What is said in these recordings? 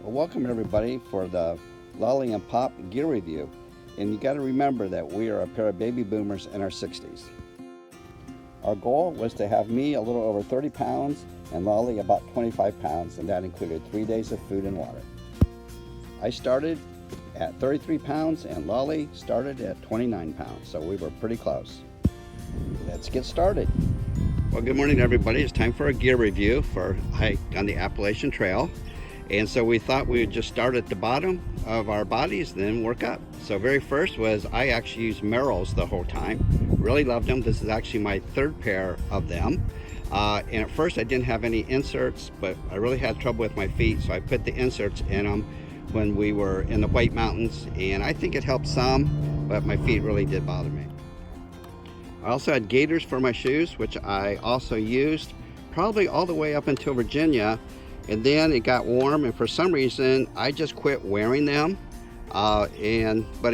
Well, welcome everybody for the Lolly and Pop gear review. And you got to remember that we are a pair of baby boomers in our 60s. Our goal was to have me a little over 30 pounds and Lolly about 25 pounds, and that included 3 days of food and water. I started at 33 pounds and Lolly started at 29 pounds, so we were pretty close. Let's get started. Well, good morning everybody. It's time for a gear review for a hike on the Appalachian Trail. And so we thought we would just start at the bottom of our bodies, then work up. So very first was I actually used Merrells the whole time. Really loved them. This is actually my third pair of them. And at first I didn't have any inserts, but I really had trouble with my feet, so I put the inserts in them when we were in the White Mountains, and I think it helped some, but my feet really did bother me. I also had gaiters for my shoes, which I also used probably all the way up until Virginia. And then it got warm, and for some reason I just quit wearing them. But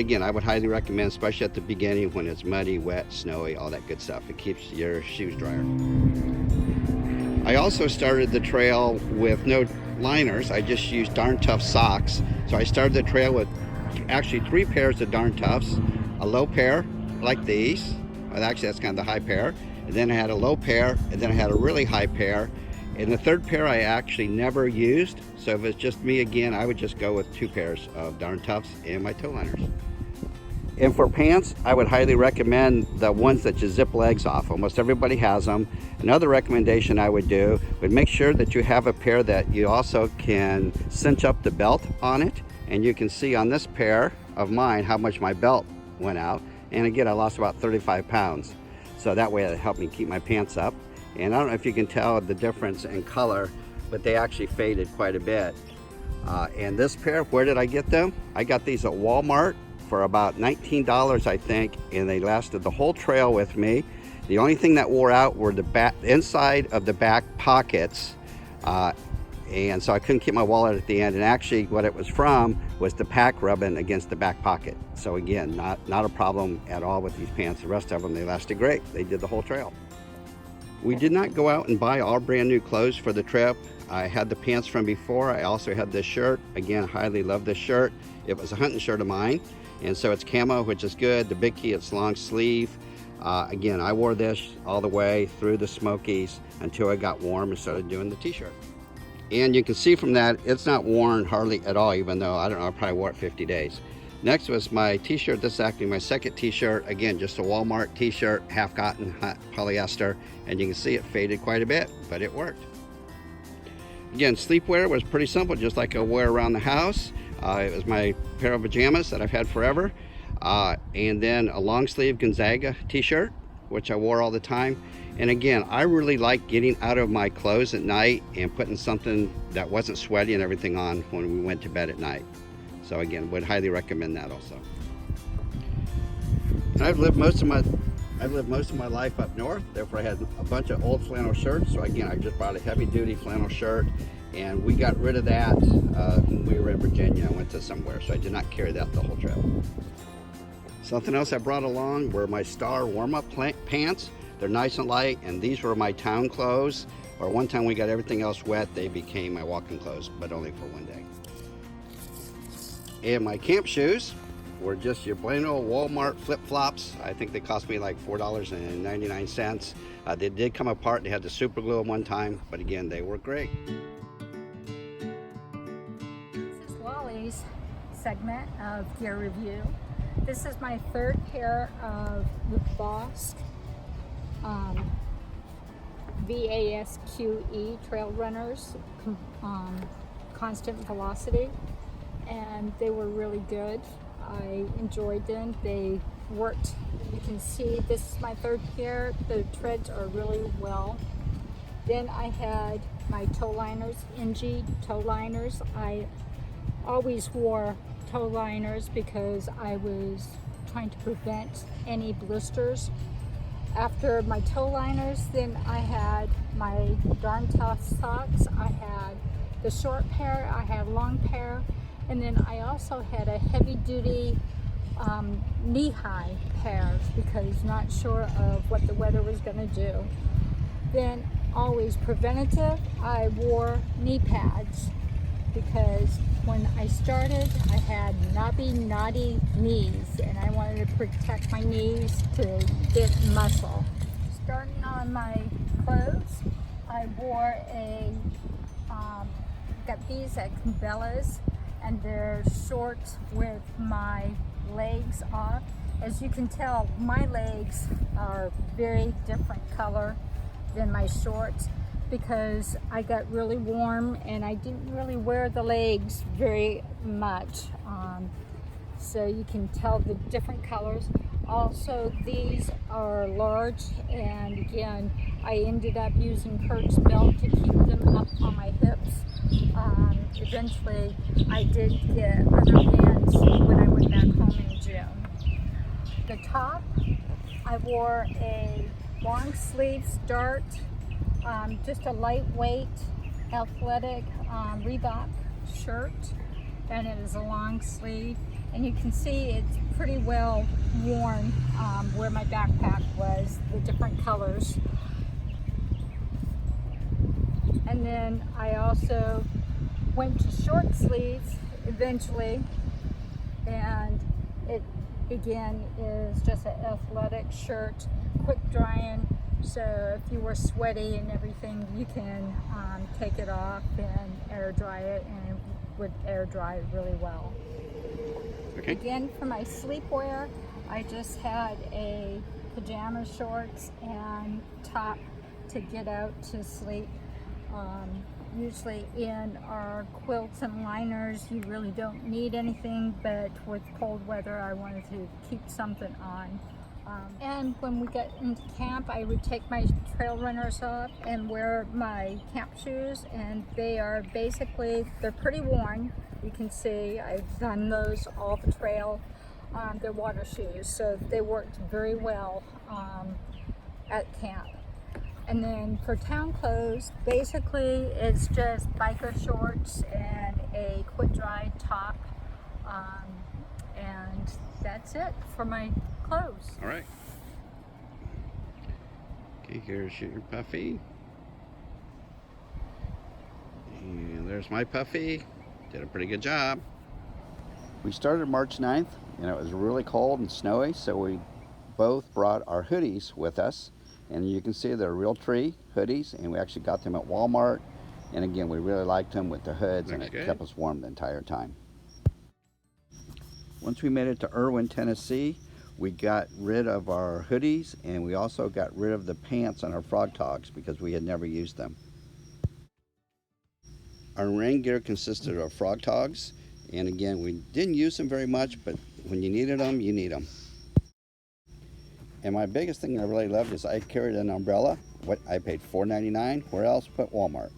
again, I would highly recommend, especially at the beginning when it's muddy, wet, snowy, all that good stuff. It keeps your shoes drier. I also started the trail with no liners. I just used Darn Tough socks. So I started the trail with actually 3 pairs of Darn Toughs, a low pair like these. Well, actually that's kind of the high pair. And then I had a low pair, and then I had a really high pair. And the third pair I actually never used, so if it's just me again, I would just go with 2 pairs of Darn Toughs and my toe liners. And for pants, I would highly recommend the ones that you zip legs off. Almost everybody has them. Another recommendation I would do would make sure that you have a pair that you also can cinch up the belt on it. And you can see on this pair of mine how much my belt went out. And again, I lost about 35 pounds. So that way it helped me keep my pants up. And I don't know if you can tell the difference in color, but they actually faded quite a bit. And this pair, where did I get them? I got these at Walmart for about $19, I think, and they lasted the whole trail with me. The only thing that wore out were the back, inside of the back pockets, and so I couldn't keep my wallet at the end. And actually, what it was from was the pack rubbing against the back pocket. So again, not a problem at all with these pants. The rest of them, they lasted great. They did the whole trail. We did not go out and buy all brand new clothes for the trip. I had the pants from before. I also had this shirt. Again, highly love this shirt. It was a hunting shirt of mine, and so it's camo, which is good. The Bicky, it's long sleeve. Again, I wore this all the way through the Smokies until I got warm and started doing the t-shirt. And you can see from that, it's not worn hardly at all, even though, I don't know, I probably wore it 50 days. Next was my t-shirt. This is actually my second t-shirt. Again, just a Walmart t-shirt, half cotton, half polyester, and you can see it faded quite a bit, but it worked. Again, sleepwear was pretty simple, just like I wear around the house. It was my pair of pajamas that I've had forever, and then a long sleeve Gonzaga t-shirt, which I wore all the time. And again, I really like getting out of my clothes at night and putting something that wasn't sweaty and everything on when we went to bed at night. So again, would highly recommend that also. And I've lived most of my life up north, therefore I had a bunch of old flannel shirts. So again, I just bought a heavy duty flannel shirt, and we got rid of that when we were in Virginia. I went to somewhere, so I did not carry that the whole trip. Something else I brought along were my Star warm-up pants. They're nice and light, and these were my town clothes. Or one time we got everything else wet, they became my walking clothes, but only for one day. And my camp shoes were just your plain old Walmart flip-flops. I think they cost me like $4.99. They did come apart. They had the super glue at one time, but again, they were great. This is Lolly's segment of gear review. This is my third pair of Luke Bosk VASQE trail runners, constant velocity. And they were really good. I enjoyed them. They worked. You can see this is my third pair. The treads are really well. Then I had my toe liners, NG toe liners. I always wore toe liners because I was trying to prevent any blisters. After my toe liners, then I had my Darn Tough socks. I had the short pair, I had long pair. And then I also had a heavy-duty knee-high pair because not sure of what the weather was going to do. Then always preventative, I wore knee pads. because when I started, I had knobby, knotty knees, and I wanted to protect my knees to get muscle. Starting on my clothes, I wore got these at Cabela's, and they're short with my legs off. As you can tell, my legs are very different color than my shorts because I got really warm and I didn't really wear the legs very much. So you can tell the different colors. Also, these are large, and again, I ended up using Kurt's belt to keep them up on my hips. Eventually, I did get other pants when I went back home in June. The top, I wore a long sleeve start, just a lightweight, athletic Reebok shirt, and it is a long sleeve. And you can see it's pretty well worn where my backpack was, the different colors. And then I also went to short sleeves eventually, and it again is just an athletic shirt, quick drying. So if you were sweaty and everything, you can take it off and air dry it, and it would air dry really well. Okay. Again, for my sleepwear, I just had a pajama shorts and top to get out to sleep. Usually in our quilts and liners, you really don't need anything, but with cold weather, I wanted to keep something on. And when we get into camp, I would take my trail runners off and wear my camp shoes, and they're pretty worn. You can see I've done those all the trail. They're water shoes, so they worked very well at camp. And then for town clothes, basically it's just biker shorts and a quick dry top, and that's it for my clothes. All right. Okay, here's your puffy. And there's my puffy. Did a pretty good job. We started March 9th, and it was really cold and snowy, so we both brought our hoodies with us. And you can see they're real tree hoodies, and we actually got them at Walmart. And again, we really liked them with the hoods, and it kept us warm the entire time. Once we made it to Irwin, Tennessee, we got rid of our hoodies, and we also got rid of the pants on our frog togs because we had never used them. Our rain gear consisted of frog togs, and again, we didn't use them very much, but when you needed them, you need them. And my biggest thing I really loved is I carried an umbrella. What I paid $4.99. Where else but Walmart?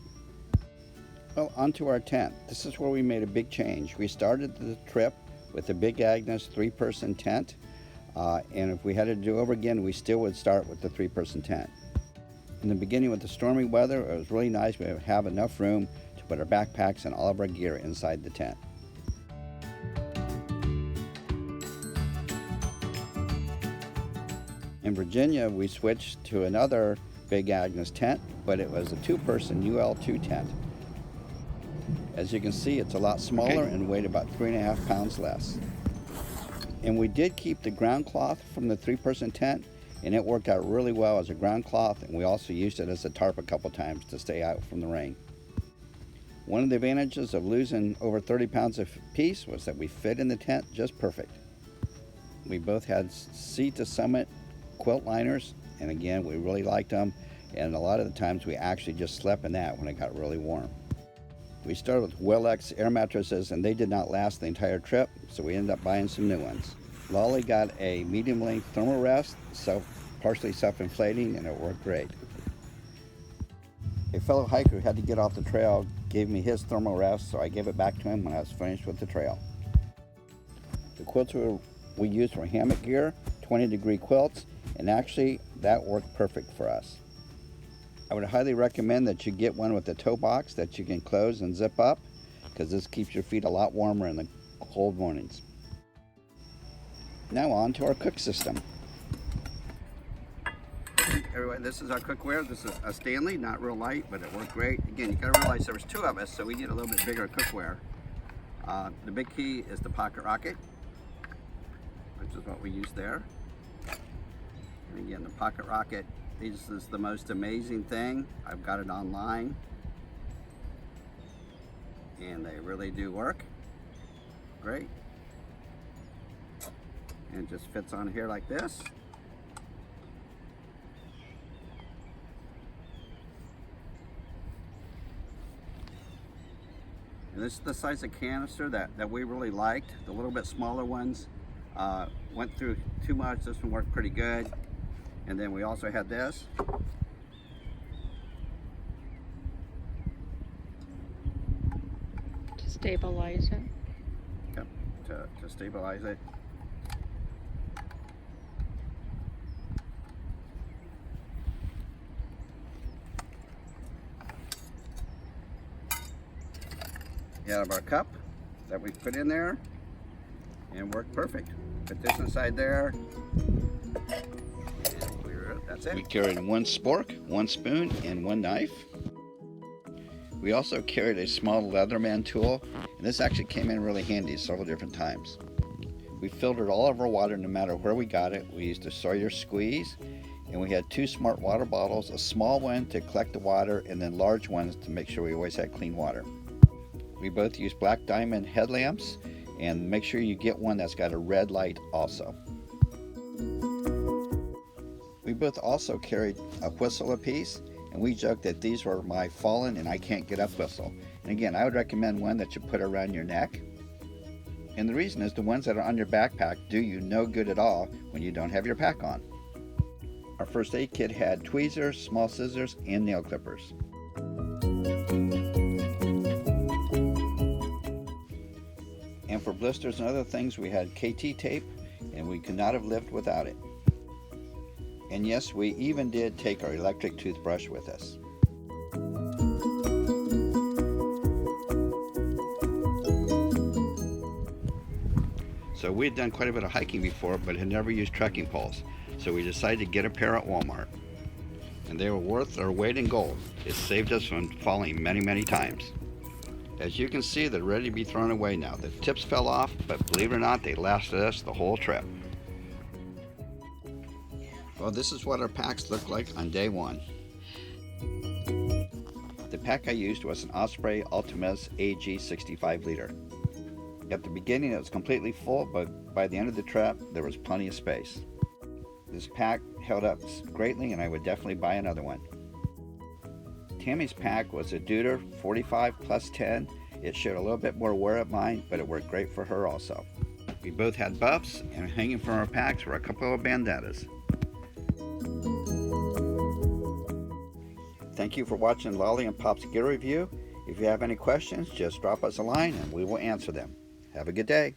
Well, onto our tent. This is where we made a big change. We started the trip with a Big Agnes 3-person tent, and if we had to do over again, we still would start with the 3-person tent. In the beginning, with the stormy weather, it was really nice. We would have enough room to put our backpacks and all of our gear inside the tent. In Virginia, we switched to another Big Agnes tent, but it was a 2-person UL2 tent. As you can see, it's a lot smaller and weighed about 3.5 pounds less. And we did keep the ground cloth from the 3-person tent, and it worked out really well as a ground cloth, and we also used it as a tarp a couple times to stay out from the rain. One of the advantages of losing over 30 pounds a piece was that we fit in the tent just perfect. We both had seat to summit quilt liners, and again, we really liked them, and a lot of the times we actually just slept in that when it got really warm. We started with Willex air mattresses, and they did not last the entire trip, so we ended up buying some new ones. Lolly got a medium-length thermal rest, partially self-inflating, and it worked great. A fellow hiker who had to get off the trail gave me his thermal rest, so I gave it back to him when I was finished with the trail. The quilts we used were hammock gear, 20-degree quilts, and actually that worked perfect for us. I would highly recommend that you get one with a toe box that you can close and zip up, because this keeps your feet a lot warmer in the cold mornings. Now on to our cook system. everyone, this is our cookware. This is a Stanley, not real light, but it worked great. Again, you gotta realize there was two of us, so we need a little bit bigger cookware. The big key is the pocket rocket, which is what we use there. And again, the pocket rocket, this is the most amazing thing. I've got it online, and they really do work great. And it just fits on here like this. And this is the size of canister that we really liked. The little bit smaller ones went through too much. This one worked pretty good. And then we also had this. To stabilize it. Yep, to stabilize it. Out of our cup that we put in there and worked perfect. Put this inside there. And that's it. We carried one spork, one spoon, and one knife. We also carried a small Leatherman tool, and this actually came in really handy several different times. We filtered all of our water no matter where we got it. We used a Sawyer squeeze, and we had two smart water bottles, a small one to collect the water, and then large ones to make sure we always had clean water. We both use black diamond headlamps, and make sure you get one that's got a red light also. We both also carried a whistle apiece, and we joked that these were my fallen and I can't get up whistle. And again, I would recommend one that you put around your neck. And the reason is the ones that are on your backpack do you no good at all when you don't have your pack on. Our first aid kit had tweezers, small scissors, and nail clippers. And for blisters and other things, we had KT tape, and we could not have lived without it. And yes, we even did take our electric toothbrush with us. So we had done quite a bit of hiking before, but had never used trekking poles. So we decided to get a pair at Walmart. And they were worth their weight in gold. It saved us from falling many, many times. As you can see, they're ready to be thrown away now. The tips fell off, but believe it or not, they lasted us the whole trip. Well, this is what our packs looked like on day one. The pack I used was an Osprey Ultimus AG 65 liter. At the beginning it was completely full, but by the end of the trip there was plenty of space. This pack held up greatly, and I would definitely buy another one. Tammy's pack was a Deuter 45 plus 10. It showed a little bit more wear at mine, but it worked great for her also. We both had buffs, and hanging from our packs were a couple of bandanas. Thank you for watching Lolly and Pop's gear review. If you have any questions, just drop us a line and we will answer them. Have a good day.